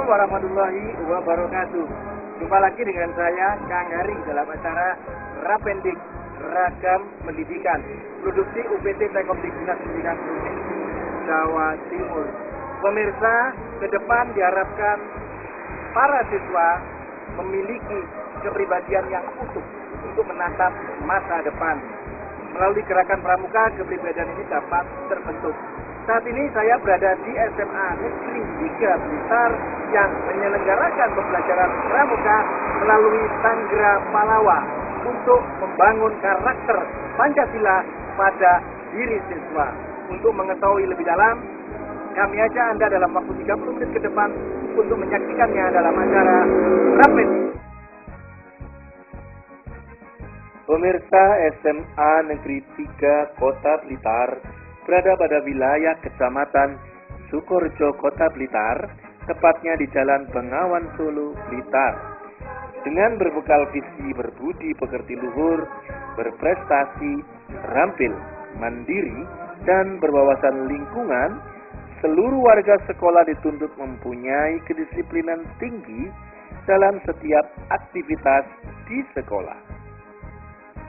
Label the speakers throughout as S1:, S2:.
S1: warahmatullahi wabarakatuh. Jumpa lagi dengan saya, Kang Hari, dalam acara Rapendik Ragam Pendidikan, produksi UPT Teknik Dinas Pendidikan Provinsi Jawa Timur. Pemirsa, ke depan diharapkan para siswa memiliki kepribadian yang utuh untuk menatap masa depan. Melalui gerakan pramuka, kepribadian ini dapat terbentuk. Saat ini saya berada di SMA Negeri 3 Blitar yang menyelenggarakan pembelajaran pramuka melalui Sanggra Palawa untuk membangun karakter Pancasila pada diri siswa. Untuk mengetahui lebih dalam, kami ajak Anda dalam waktu 30 menit ke depan untuk menyaksikannya dalam acara Rapid.
S2: Pemirsa, SMA Negeri 3 Kota Blitar berada pada wilayah Kecamatan Sukorejo, Kota Blitar, tepatnya di Jalan Bengawan Solo, Blitar. Dengan berbekal visi berbudi pekerti luhur, berprestasi, terampil, mandiri, dan berwawasan lingkungan, seluruh warga sekolah dituntut mempunyai kedisiplinan tinggi dalam setiap aktivitas di sekolah.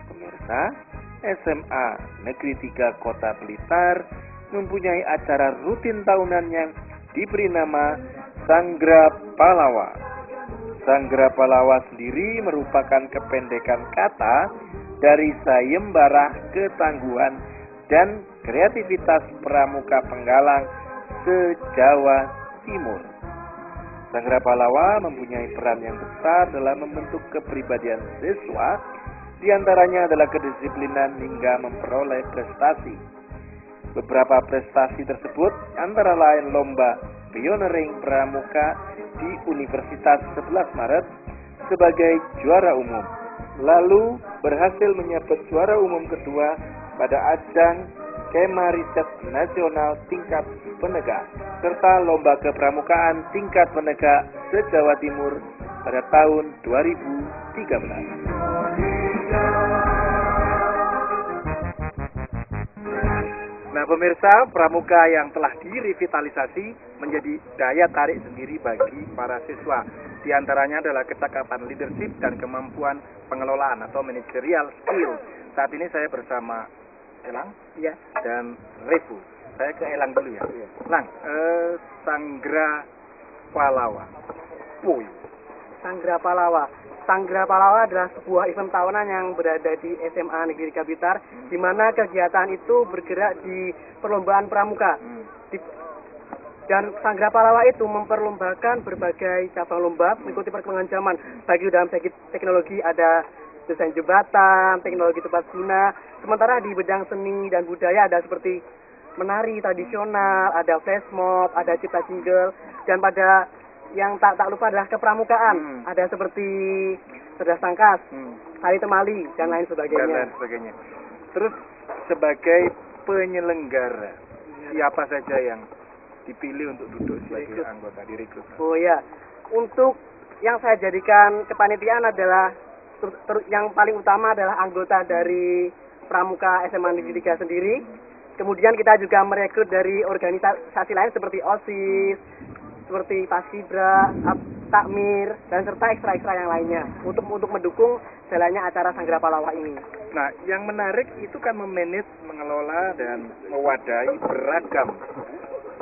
S2: Pemirsa, SMA Negeri 3 Kota Blitar mempunyai acara rutin tahunan yang diberi nama Sanggra Palawa. Sanggra Palawa sendiri merupakan kependekan kata dari sayembara ketangguhan dan kreativitas pramuka penggalang se-Jawa Timur. Sanggra Palawa mempunyai peran yang besar dalam membentuk kepribadian siswa. Di antaranya adalah kedisiplinan hingga memperoleh prestasi. Beberapa prestasi tersebut antara lain lomba pioneering pramuka di Universitas 11 Maret sebagai juara umum. Lalu berhasil menyabet juara umum kedua pada ajang Kema Riset Nasional tingkat penegak serta lomba kepramukaan tingkat penegak se-Jawa Timur pada tahun 2013.
S1: Nah, pemirsa, pramuka yang telah direvitalisasi menjadi daya tarik sendiri bagi para siswa. Di antaranya adalah kecakapan leadership dan kemampuan pengelolaan atau managerial skill. Saat ini saya bersama Elang dan Refu. Saya ke Elang dulu ya. Lang, Sanggra Palawa.
S3: Sanggra Palawa. Sanggra Palawa adalah sebuah event tahunan yang berada di SMA Negeri 3 Blitar, di mana kegiatan itu bergerak di perlombaan pramuka. Dan Sanggra Palawa itu memperlombakan berbagai cabang lomba mengikuti perkembangan zaman. Bagi dalam segi teknologi ada desain jembatan, teknologi tepat guna. Sementara di bidang seni dan budaya ada seperti menari tradisional, ada flash mob, ada cipta jingle, dan pada yang tak lupa adalah kepramukaan. Ada seperti cerdas sangkas, tari temali, dan lain sebagainya.
S1: Terus sebagai penyelenggara, siapa saja yang dipilih untuk duduk sebagai anggota direkrut?
S3: Oh ya, untuk yang saya jadikan kepanitiaan adalah yang paling utama adalah anggota dari Pramuka SMA Negeri 3 sendiri. Kemudian kita juga merekrut dari organisasi lain seperti OSIS, seperti Paskibra, Takmir, dan serta ekstra-ekstra yang lainnya untuk mendukung jalannya acara Sanggra Palawa ini.
S1: Nah, yang menarik itu kan memanage, mengelola, dan mewadahi beragam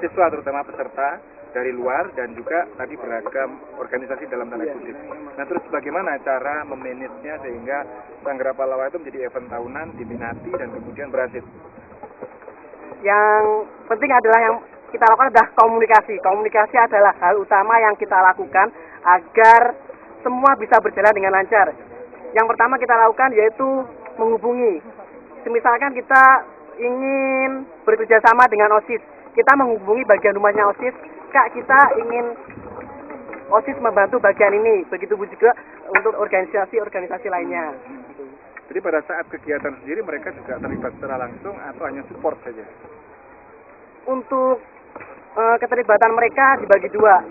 S1: siswa, terutama peserta dari luar, dan juga tadi beragam organisasi dalam tanda kutip. Nah, terus bagaimana cara memanagenya sehingga Sanggra Palawa itu menjadi event tahunan, diminati, dan kemudian berhasil?
S3: Yang penting adalah yang kita lakukan adalah komunikasi. Komunikasi adalah hal utama yang kita lakukan agar semua bisa berjalan dengan lancar. Yang pertama kita lakukan yaitu menghubungi. Misalkan kita ingin bekerja sama dengan OSIS, kita menghubungi bagian rumahnya OSIS, Kak, kita ingin OSIS membantu bagian ini. Begitu juga untuk organisasi-organisasi lainnya.
S1: Jadi pada saat kegiatan sendiri mereka juga terlibat secara langsung atau hanya support saja?
S3: Untuk keterlibatan mereka dibagi dua.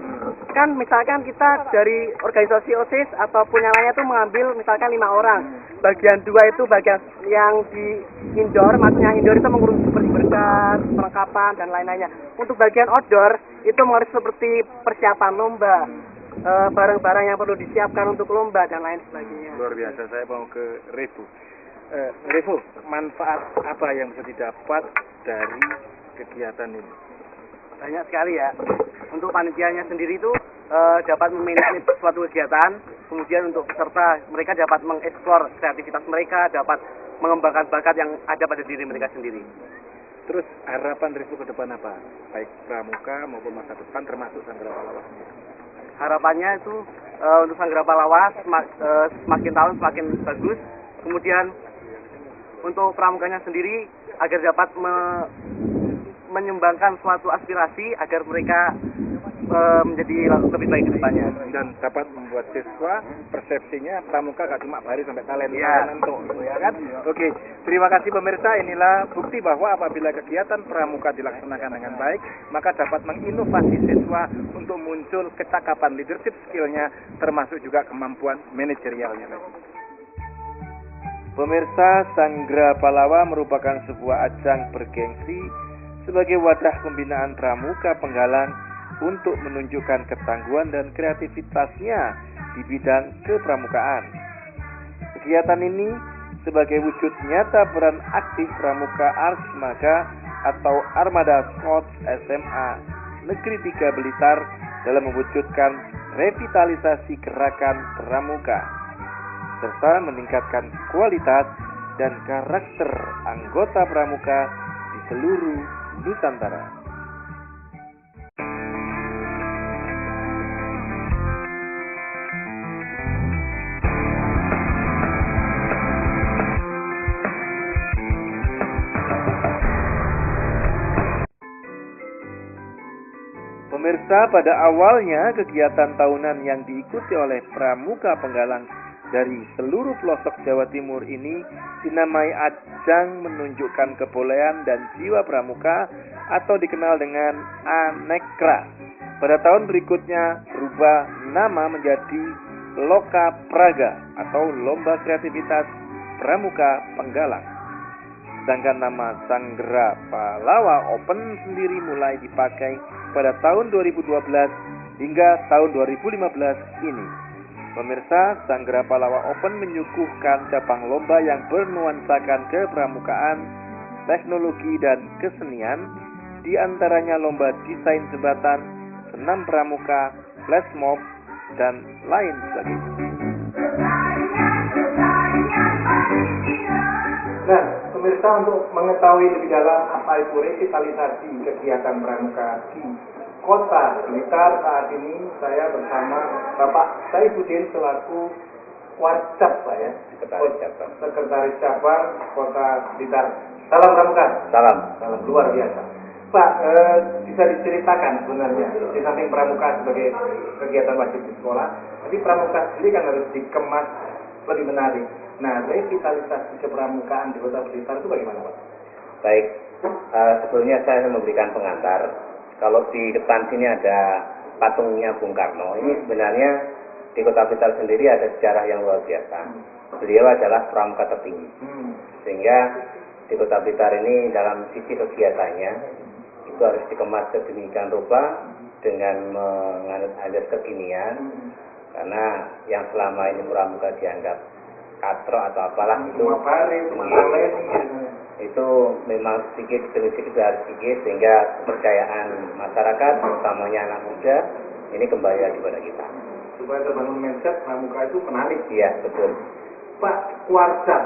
S3: Kan misalkan kita dari organisasi OSIS ataupun yang lainnya itu mengambil misalkan 5 orang. Bagian 2 itu bagian yang di indoor, maksudnya indoor itu mengurus seperti berkas, perlengkapan dan lain-lainnya. Untuk bagian outdoor itu mengenai seperti persiapan lomba, barang-barang yang perlu disiapkan untuk lomba dan lain sebagainya.
S2: Luar biasa. Saya mau ke Revo. Revo, manfaat apa yang bisa didapat dari kegiatan ini?
S3: Banyak sekali ya. Untuk panitianya sendiri itu dapat memanage suatu kegiatan, kemudian untuk peserta mereka dapat mengeksplor kreativitas mereka, dapat mengembangkan bakat yang ada pada diri mereka sendiri.
S2: Terus harapan Revo ke depan apa? Baik pramuka maupun masa depan termasuk Sanggra Palawa sendiri.
S3: Harapannya itu untuk Sanggra Palawa semakin tahun semakin bagus. Kemudian untuk pramukanya sendiri agar dapat menyumbangkan suatu aspirasi agar mereka menjadi lebih baik ke depannya.
S2: Dan dapat membuat siswa persepsinya pramuka gak cuma baris sampai talent
S3: Ya.
S2: ya kan? Oke, terima kasih pemirsa. Inilah bukti bahwa apabila kegiatan pramuka dilaksanakan dengan baik, maka dapat menginovasi siswa untuk muncul kecakapan leadership skill-nya, termasuk juga kemampuan manajerialnya. Pemirsa, Sanggra Palawa merupakan sebuah ajang bergengsi sebagai wadah pembinaan pramuka Penggalang untuk menunjukkan ketangguhan dan kreativitasnya di bidang kepramukaan. Kegiatan ini sebagai wujud nyata peran aktif Pramuka Arsmaga atau Armada Sports SMA Negeri 3 Blitar dalam mewujudkan revitalisasi gerakan pramuka serta meningkatkan kualitas dan karakter anggota pramuka di seluruh Nusantara. Pemirsa, pada awalnya kegiatan tahunan yang diikuti oleh Pramuka Penggalang dari seluruh pelosok Jawa Timur ini dinamai ajang menunjukkan kebolehan dan jiwa pramuka atau dikenal dengan Anekra. Pada tahun berikutnya berubah nama menjadi Loka Praga atau Lomba Kreativitas Pramuka Penggalang. Sedangkan nama Sanggra Palawa Open sendiri mulai dipakai pada tahun 2012 hingga tahun 2015 ini. Pemirsa, Sanggra Palawa Open menyuguhkan cabang lomba yang bernuansakan kepramukaan, teknologi dan kesenian, di antaranya lomba desain jembatan, senam pramuka, flash mob, dan lain sebagainya. Nah, pemirsa, untuk mengetahui lebih dalam apa itu revitalisasi kegiatan pramuka di Kota Blitar, saat ini saya bersama Bapak Saifuddin selaku Warcap, Pak ya, Sekretaris Cabang Kota Blitar. Salam pramuka. Salam luar biasa. Pak, bisa diceritakan sebenarnya di samping pramuka sebagai kegiatan wajib di sekolah, tapi pramuka sendiri kan harus dikemas lebih menarik. Nah, revitalisasi kepramukaan di Kota Blitar itu bagaimana, Pak?
S4: Baik, sebelumnya saya memberikan pengantar. Kalau di depan sini ada patungnya Bung Karno. Ini sebenarnya di Kota Blitar sendiri ada sejarah yang luar biasa. Beliau adalah pramuka tertinggi. Sehingga di Kota Blitar ini dalam sisi kegiatannya itu harus dikemas sedemikian rupa dengan menganut azas kekinian. Karena yang selama ini pramuka dianggap katro atau apalah itu memang sedikit demi sedikit harus sedikit, sehingga kepercayaan masyarakat utamanya anak muda ini kembali lagi pada kita
S2: supaya terbangun mindset pramuka itu menarik.
S4: Iya, betul
S2: Pak. Warcap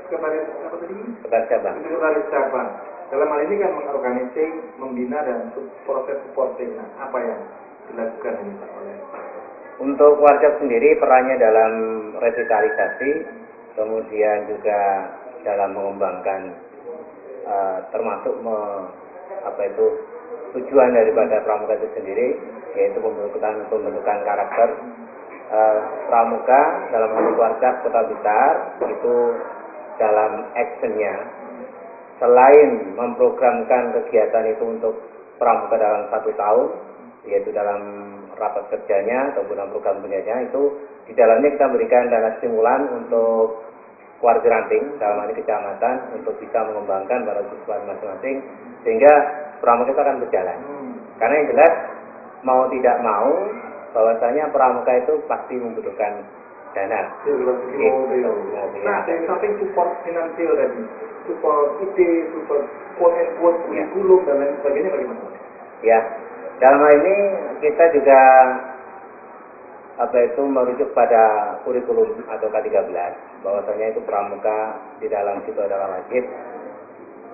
S2: Sekretaris apa tadi? Sekretaris Cabang dalam hal ini kan mengorganisir, membina dan proses supporting. Nah, apa yang dilakukan ini Pak oleh
S4: untuk Warcap sendiri? Perannya dalam revitalisasi, kemudian juga dalam mengembangkan termasuk tujuan daripada pramuka itu sendiri, yaitu pembentukan karakter pramuka dalam Warcap Kota Blitar. Itu dalam actionnya, selain memprogramkan kegiatan itu untuk pramuka dalam 1 tahun, yaitu dalam rapat kerjanya ataupun dalam program kerjanya, itu di dalamnya kita berikan dana stimulan untuk warga ranting, dalam hal ini kecamatan, untuk bisa mengembangkan para siswa masing-masing, sehingga pramuka itu akan berjalan. Karena yang jelas, mau tidak mau, bahwasanya pramuka itu pasti membutuhkan dana.
S2: Nah, dari samping support finansial tadi, support ide, support quote kurikulum dan lain sebagainya bagaimana?
S4: Ya, dalam hal ini kita juga merujuk pada kurikulum atau K13, bahwasanya itu pramuka di dalam situ adalah wajib.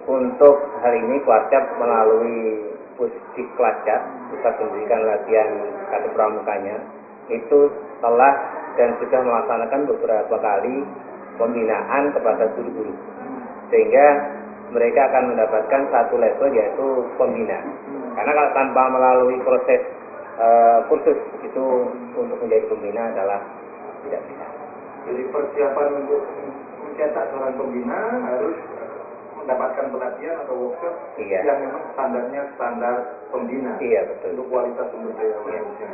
S4: Untuk hal ini Kuarcap melalui Pusdiklacat, Pusat Pendidikan Latihan Kade Pramukanya, itu telah dan sudah melaksanakan beberapa kali pembinaan kepada guru-guru, sehingga mereka akan mendapatkan satu level yaitu pembina. Karena kalau tanpa melalui proses kursus itu untuk menjadi pembina adalah tidak bisa.
S2: Jadi persiapan untuk mencetak seorang pembina harus mendapatkan pelatihan atau workshop yang memang standarnya standar pembina.
S4: Iya, betul.
S2: Untuk kualitas sumber daya manusia.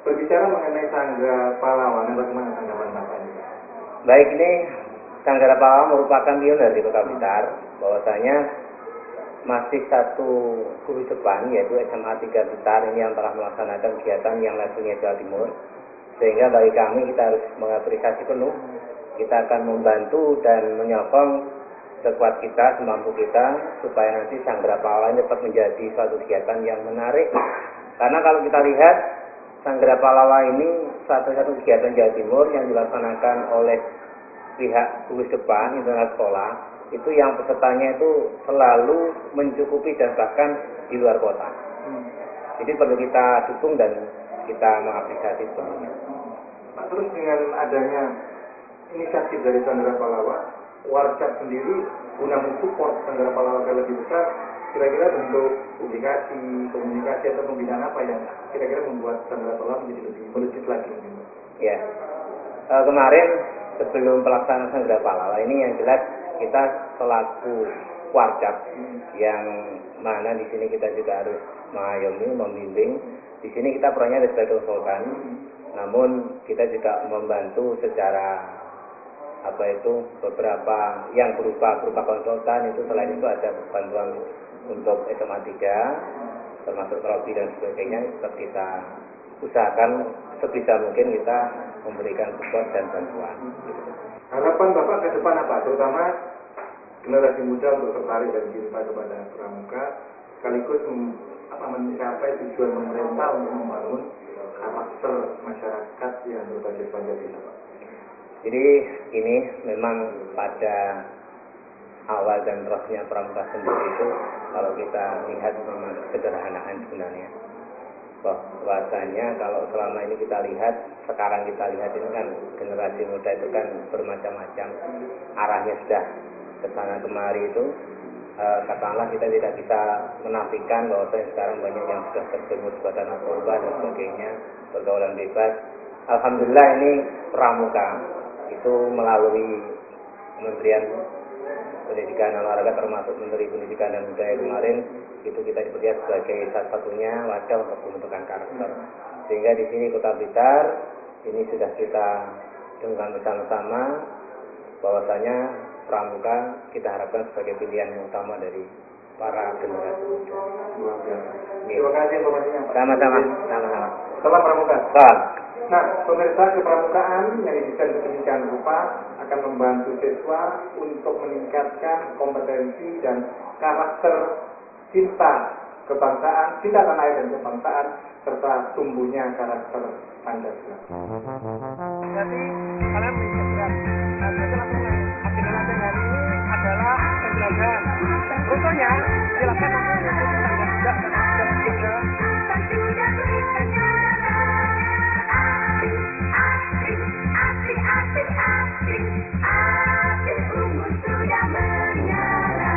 S2: Berbicara mengenai Sangga Pahlawan, bagaimana tanggapan Bapak ini?
S4: Baik, ini Sangga Pahlawan merupakan pionir di Kota Blitar, bahwasanya masih satu guru depan yaitu SMA 3 Blitar ini yang telah melaksanakan kegiatan yang levelnya Jawa Timur, sehingga bagi kami kita harus mengapresiasi penuh. Kita akan membantu dan menyokong sekuat kita, semampu kita, supaya nanti Sangga Pahlawan dapat menjadi suatu kegiatan yang menarik. Karena kalau kita lihat Sangga Pahlawan ini satu-satu kegiatan Jawa Timur yang dilaksanakan oleh pihak gugus depan internal sekolah, itu yang pesertanya itu selalu mencukupi dan bahkan di luar kota. Jadi perlu kita dukung dan kita mengapresiasi sepenuhnya.
S2: Pak, terus dengan adanya inisiatif dari Sangga Pahlawan, Kuarcap sendiri guna mensupport Sangga Pahlawan yang lebih besar, kira-kira bentuk publikasi, komunikasi atau pembinaan apa yang kira-kira membuat Sangga Pahlawan menjadi lebih melejit lagi?
S4: Ya, kemarin sebelum pelaksanaan Sangga Pahlawan ini yang jelas kita selaku Kuarcap yang mana di sini kita juga harus mengayomi, membimbing. Di sini kita perannya sebagai konsultan, namun kita juga membantu secara beberapa yang berupa konsultan. Itu selain itu ada bantuan untuk SMA 3 termasuk trofi dan sebagainya. Tetap kita usahakan sebisa mungkin kita memberikan support dan bantuan.
S2: Harapan Bapak ke depan apa? Terutama generasi muda untuk tertarik dan cinta kepada pramuka, sekaligus mencapai tujuan pemerintah untuk membangun karakter masyarakat yang berbasis Pancasila.
S4: Jadi ini memang pada awal dan rohnya pramuka sendiri itu, kalau kita lihat memang kesederhanaan sebenarnya. Bahwasanya kalau selama ini kita lihat, sekarang kita lihat ini kan generasi muda itu kan bermacam-macam, arahnya sudah ke sana kemari itu. Katakanlah kita tidak bisa menafikan bahwa sekarang banyak yang sudah terjerumus pada narkoba dan sebagainya, pergaulan bebas. Alhamdulillah ini pramuka itu melalui Kementerian Pendidikan dan Olahraga, termasuk Menteri Pendidikan dan Budaya kemarin, itu kita dilihat sebagai satu-satunya wadah untuk pembentukan karakter. Sehingga di sini Kota Blitar ini sudah kita dengarkan bersama-sama bahwasanya pramuka kita harapkan sebagai pilihan yang utama dari para generasi muda.
S2: Terima kasih informasinya, Pak.
S4: Sama-sama.
S2: Salam pramuka.
S4: Salam.
S2: Nah, pemirsa, kepramukaan yang sedemikian rupa akan membantu siswa untuk meningkatkan kompetensi dan karakter cinta kebangsaan, cinta tanah air dan kebangsaan, serta tumbuhnya karakter Pancasila.
S3: Jadi kalian bisa berat. Agenda latihan hari ini adalah pembelajaran. Contohnya silakan nanti mengikuti tanggal 3 dan tanggal 3.
S5: Api ungu sudah menyala.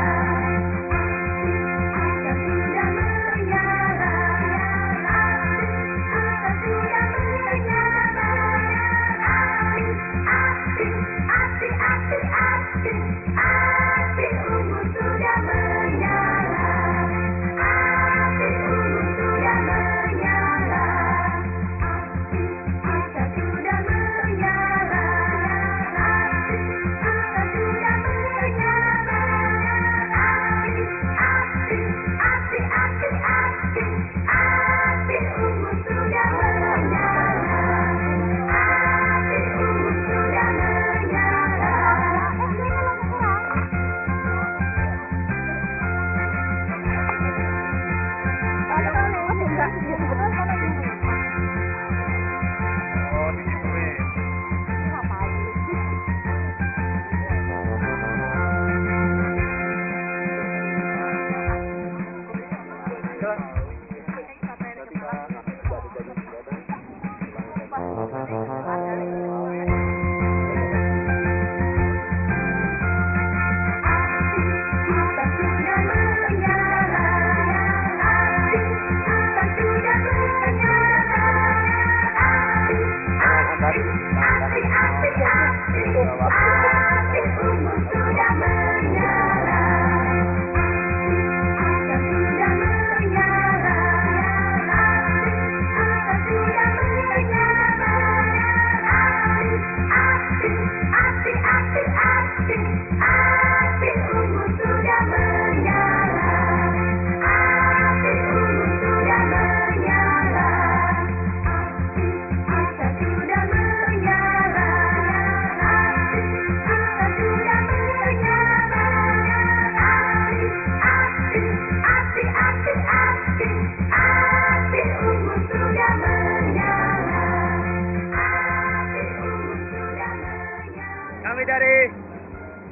S1: Kami dari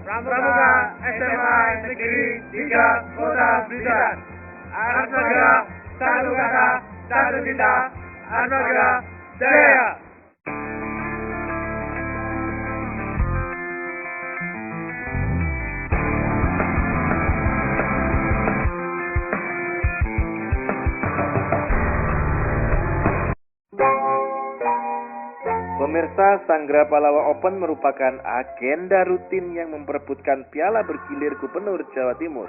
S1: Pramuka SMA Negeri 3 Kota Blitar. Armada, satu kata, satu cinta. Armada, jaya!
S2: Pemirsa, Sanggra Palawa Open merupakan agenda rutin yang memperebutkan piala bergilir Gubernur Jawa Timur,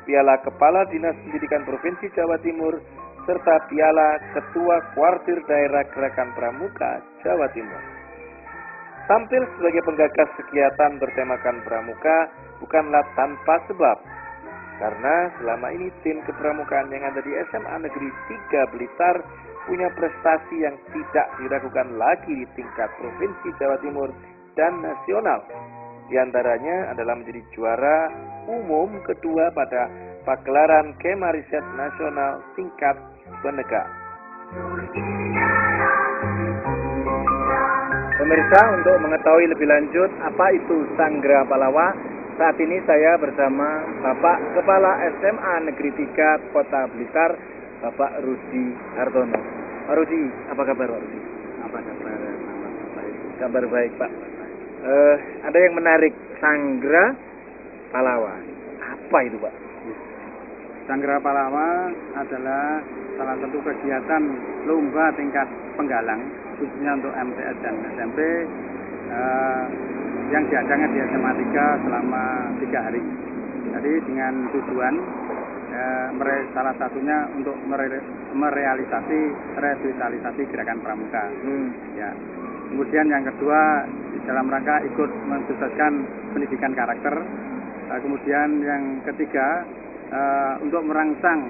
S2: piala Kepala Dinas Pendidikan Provinsi Jawa Timur, serta piala Ketua Kuartir Daerah Gerakan Pramuka Jawa Timur. Tampil sebagai penggagas kegiatan bertemakan Pramuka bukanlah tanpa sebab, karena selama ini tim kepramukaan yang ada di SMA Negeri 3 Blitar punya prestasi yang tidak diragukan lagi di tingkat Provinsi Jawa Timur dan nasional. Di antaranya adalah menjadi juara umum kedua pada pagelaran Kema Riset Nasional tingkat Benega.
S1: Pemirsa, untuk mengetahui lebih lanjut apa itu Sanggra Palawa, saat ini saya bersama Bapak Kepala SMA Negeri 3 Kota Blitar, Bapak Rudi Hartono. Pak Rudi, apa kabar Pak Rudi?
S3: Apa kabar? Baik.
S1: Kabar baik Pak. Ada yang menarik, Sanggra Palawa. Apa itu Pak?
S3: Sanggra Palawa adalah salah satu kegiatan lomba tingkat penggalang khususnya untuk MTS dan SMP yang diadakan di SMA 3 selama 3 hari. Jadi dengan tujuan salah satunya untuk merealisasi revitalisasi gerakan pramuka. Ya. Kemudian yang kedua di dalam rangka ikut mensukseskan pendidikan karakter. Kemudian yang ketiga untuk merangsang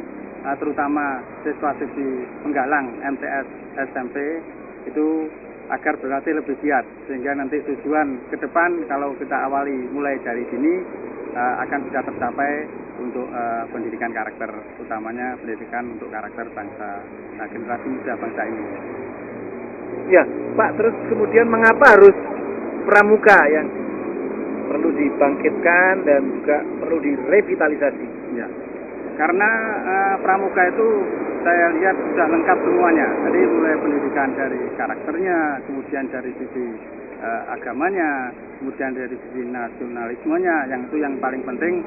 S3: terutama siswa-siswi penggalang MTS SMP itu agar berlatih lebih giat sehingga nanti tujuan ke depan kalau kita awali mulai dari sini akan bisa tercapai untuk pendidikan karakter, utamanya pendidikan untuk karakter bangsa, generasi muda bangsa ini.
S1: Ya, Pak, terus kemudian mengapa harus pramuka yang perlu dibangkitkan dan juga perlu direvitalisasi?
S3: Ya, karena pramuka itu saya lihat sudah lengkap semuanya. Jadi mulai pendidikan dari karakternya, kemudian dari sisi agamanya, kemudian dari sisi nasionalismenya, yang itu yang paling penting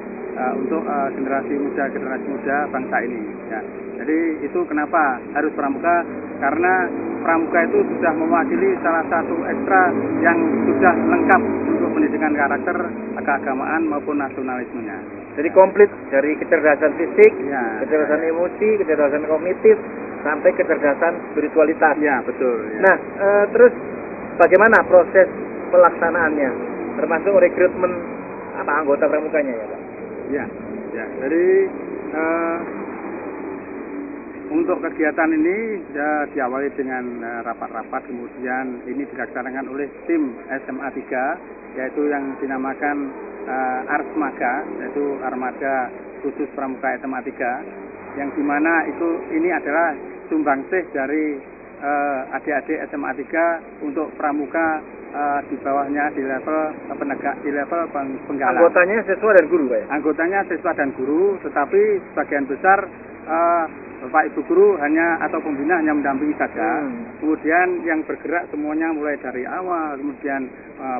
S3: untuk generasi muda bangsa ini. Ya. Jadi itu kenapa harus pramuka? Karena pramuka itu sudah mewakili salah satu ekstra yang sudah lengkap untuk pendidikan karakter, keagamaan maupun nasionalismenya.
S1: Jadi komplit dari kecerdasan fisik,
S3: Ya.
S1: kecerdasan emosi, kecerdasan kognitif, sampai kecerdasan spiritualitas.
S3: Ya, betul. Ya.
S1: Nah, terus bagaimana proses pelaksanaannya, termasuk rekrutmen anggota pramukanya ya Pak?
S3: Ya. Jadi untuk kegiatan ini diawali dengan rapat-rapat, kemudian ini dilaksanakan oleh tim SMA 3, yaitu yang dinamakan Arsmaga, yaitu Armada Khusus Pramuka SMA 3, yang dimana ini adalah sumbangsih dari adik-adik SMA 3 untuk pramuka di bawahnya di level penegak, di level penggalang.
S1: Anggotanya siswa dan guru Pak ya?
S3: Anggotanya siswa dan guru, tetapi sebagian besar Bapak Ibu guru atau pembina hanya mendampingi saja. Kemudian yang bergerak semuanya mulai dari awal, kemudian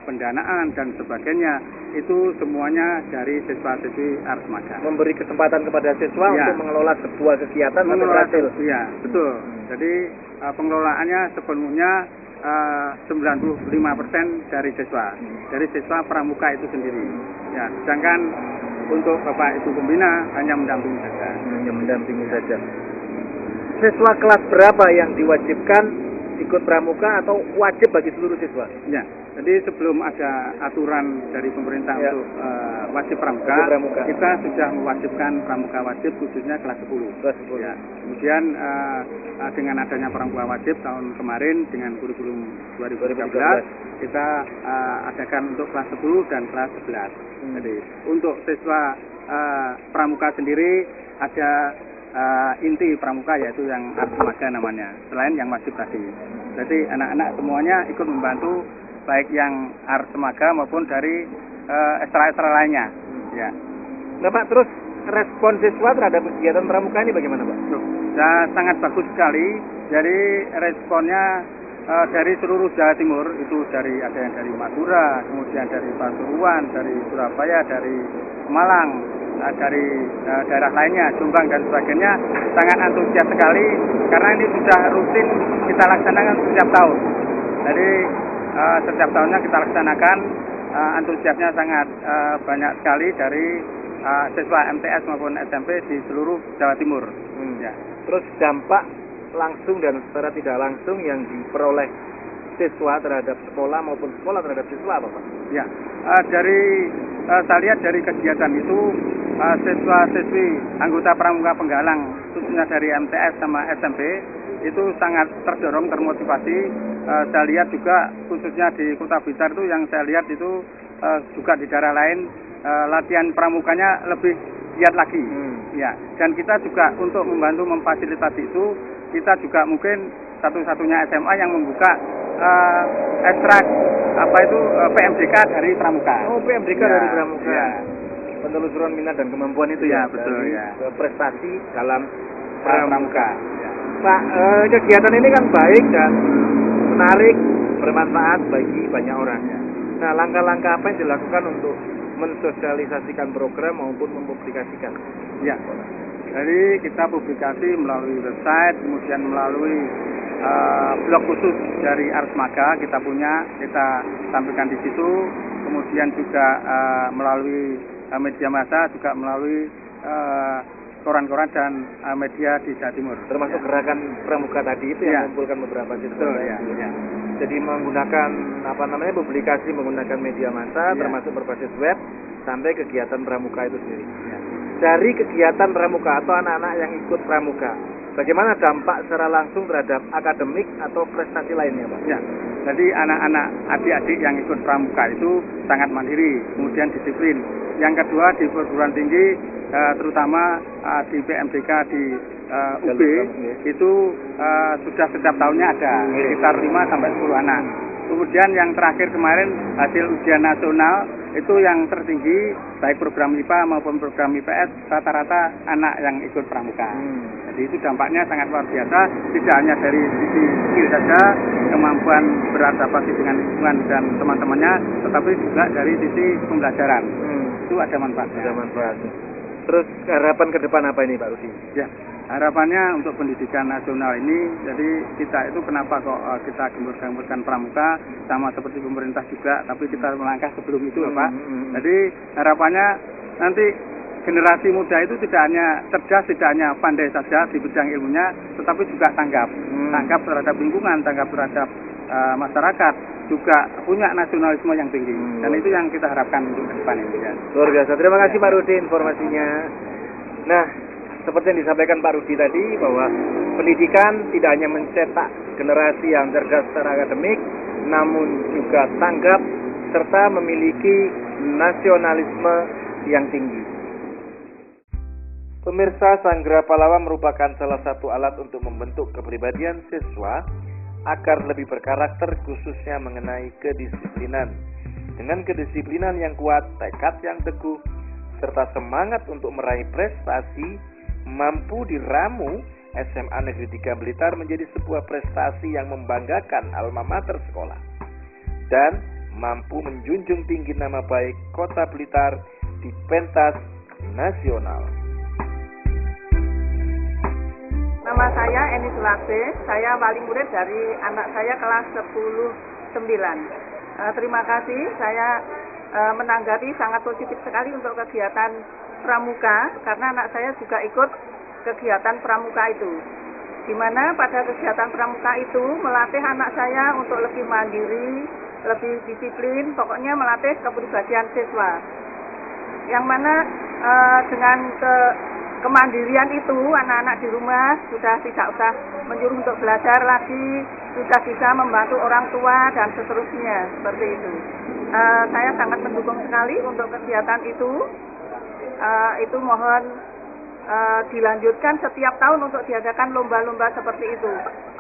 S3: pendanaan dan sebagainya, itu semuanya dari siswa-siswi Arsmaga.
S1: Memberi kesempatan kepada siswa
S3: Ya.
S1: untuk mengelola sebuah kegiatan sampai berhasil.
S3: Iya, betul. Jadi pengelolaannya sepenuhnya 95% dari siswa pramuka itu sendiri. Ya, sedangkan untuk Bapak Ibu pembina hanya mendampingi saja.
S1: Hanya mendampingi saja. Siswa kelas berapa yang diwajibkan ikut pramuka atau wajib bagi seluruh siswa?
S3: Ya, jadi sebelum ada aturan dari pemerintah
S1: Ya.
S3: untuk wajib pramuka,
S1: Wajib pramuka.
S3: kita sudah mewajibkan pramuka wajib khususnya kelas 10.
S1: Kelas 10.
S3: Ya. Kemudian dengan adanya pramuka wajib tahun kemarin dengan kurikulum 2013 kita adakan untuk kelas 10 dan kelas 11. Jadi untuk siswa pramuka sendiri ada inti pramuka, yaitu yang Arsmaga namanya, selain yang wajib tadi. Jadi anak-anak semuanya ikut membantu baik yang Ars Semaga maupun dari ekstra-ekstra lainnya. Ya.
S2: Nah Pak, terus respon siswa terhadap kegiatan pramuka ini bagaimana Pak?
S3: Sangat bagus sekali. Jadi responnya dari seluruh Jawa Timur, itu ada yang dari Madura, kemudian dari Pasuruan, dari Surabaya, dari Malang, dari daerah lainnya, Jombang dan sebagainya, sangat antusias sekali karena ini sudah rutin kita laksanakan setiap tahun. Jadi setiap tahunnya kita laksanakan, antusiasnya sangat banyak sekali dari siswa MTS maupun SMP di seluruh Jawa Timur. Ya.
S2: Terus dampak langsung dan secara tidak langsung yang diperoleh siswa terhadap sekolah maupun sekolah terhadap siswa apa Pak?
S3: Ya, saya lihat dari kegiatan itu siswa-siswi anggota Pramuka Penggalang khususnya dari MTS sama SMP itu sangat terdorong, termotivasi. Saya lihat juga khususnya di Kota Blitar itu yang saya lihat itu juga di daerah lain latihan pramukanya lebih giat lagi. Ya, dan kita juga untuk membantu memfasilitasi itu, kita juga mungkin satu-satunya SMA yang membuka ekstrak PMDK dari pramuka.
S2: Oh, PMDK
S3: ya,
S2: dari pramuka.
S3: Ya.
S2: Penelusuran minat dan kemampuan itu
S3: ya,
S2: ya,
S3: betul
S2: dari
S3: ya.
S2: Prestasi dalam pramuka.
S3: Ya.
S2: Pak, kegiatan ini kan baik dan menarik, bermanfaat bagi banyak orang.
S3: Ya.
S2: Nah, langkah-langkah apa yang dilakukan untuk mensosialisasikan program maupun mempublikasikan?
S3: Ya. Jadi kita publikasi melalui website, kemudian melalui blog khusus dari Ars Semaga kita tampilkan di situ, kemudian juga melalui media massa, juga melalui koran-koran dan media di Jawa Timur.
S2: Termasuk gerakan pramuka tadi itu yang mengumpulkan beberapa siswa.
S3: Ya.
S2: Jadi menggunakan publikasi menggunakan media massa, termasuk berbasis web sampai kegiatan pramuka itu sendiri.
S3: Ya.
S2: Dari kegiatan pramuka atau anak-anak yang ikut pramuka, bagaimana dampak secara langsung terhadap akademik atau prestasi lainnya, Pak?
S3: Ya, jadi anak-anak adik-adik yang ikut pramuka itu sangat mandiri, kemudian disiplin. Yang kedua di perguruan tinggi, terutama di PMDK di UB, itu sudah setiap tahunnya ada sekitar 5 sampai 10 anak. Kemudian yang terakhir kemarin hasil ujian nasional itu yang tertinggi baik program IPA maupun program IPS rata-rata anak yang ikut pramuka. Jadi itu dampaknya sangat luar biasa, tidak hanya dari sisi skill saja, kemampuan beradaptasi dengan lingkungan dan teman-temannya, tetapi juga dari sisi pembelajaran. Itu ada manfaatnya.
S2: Ada manfaatnya. Terus harapan ke depan apa ini Pak Rudi?
S3: Ya, harapannya untuk pendidikan nasional ini, jadi kita itu kenapa kok kita gembur-gemburkan pramuka, sama seperti pemerintah juga, tapi kita melangkah sebelum itu Pak. Jadi harapannya nanti generasi muda itu tidak hanya cerdas, tidak hanya pandai saja di bidang ilmunya, tetapi juga tanggap terhadap lingkungan, tanggap terhadap masyarakat, juga punya nasionalisme yang tinggi. Dan itu yang kita harapkan untuk ke depan ini. Ya.
S2: Luar biasa. Terima kasih Pak Rudi informasinya. Nah, seperti yang disampaikan Pak Rudi tadi, bahwa pendidikan tidak hanya mencetak generasi yang cerdas secara akademik, namun juga tanggap serta memiliki nasionalisme yang tinggi. Pemirsa, Sanggra Pahlawan merupakan salah satu alat untuk membentuk kepribadian siswa agar lebih berkarakter, khususnya mengenai kedisiplinan. Dengan kedisiplinan yang kuat, tekad yang teguh, serta semangat untuk meraih prestasi, mampu diramu SMA Negeri 3 Blitar menjadi sebuah prestasi yang membanggakan alma mater sekolah dan mampu menjunjung tinggi nama baik Kota Blitar di pentas nasional.
S5: Nama saya Eni Sulakse, saya wali murid dari anak saya kelas 10-9. Terima kasih, saya menanggapi sangat positif sekali untuk kegiatan pramuka, karena anak saya juga ikut kegiatan pramuka itu. Di mana pada kegiatan pramuka itu melatih anak saya untuk lebih mandiri, lebih disiplin, pokoknya melatih kepribadian siswa. Yang mana dengan kemandirian itu anak-anak di rumah sudah tidak usah menyuruh untuk belajar lagi, sudah bisa membantu orang tua dan seterusnya, seperti itu. Saya sangat mendukung sekali untuk kegiatan itu. Itu mohon dilanjutkan setiap tahun untuk diadakan lomba-lomba seperti itu,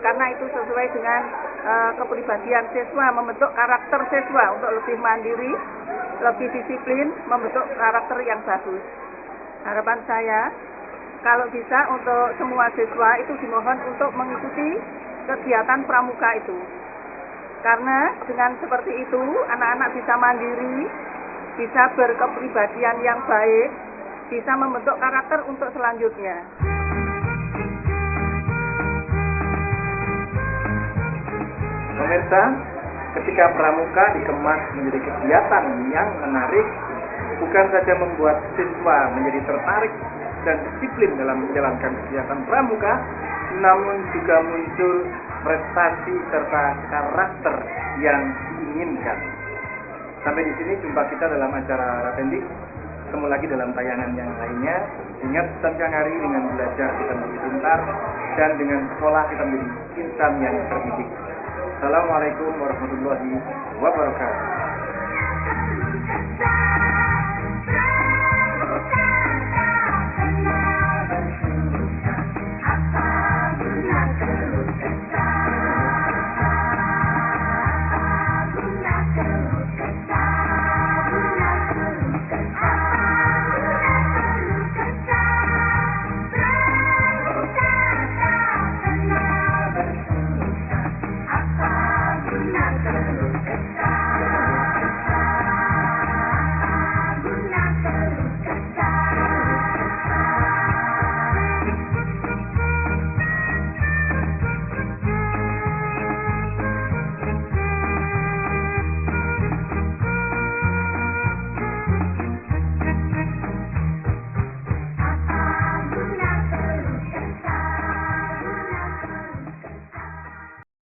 S5: karena itu sesuai dengan kepribadian siswa, membentuk karakter siswa untuk lebih mandiri, lebih disiplin, membentuk karakter yang bagus. Harapan saya, kalau bisa untuk semua siswa itu dimohon untuk mengikuti kegiatan pramuka itu. Karena dengan seperti itu, anak-anak bisa mandiri, bisa berkepribadian yang baik, bisa membentuk karakter untuk selanjutnya.
S1: Pemirsa, ketika pramuka dikemas menjadi kegiatan yang menarik, bukan saja membuat siswa menjadi tertarik dan disiplin dalam menjalankan kegiatan pramuka, namun juga muncul prestasi serta karakter yang diinginkan. Sampai di sini jumpa kita dalam acara Rapendik. Ketemu lagi dalam tayangan yang lainnya. Ingat pesan Kang Ari, dengan belajar kita menjadi pintar, dan dengan sekolah kita menjadi insan yang terdidik. Assalamualaikum warahmatullahi wabarakatuh.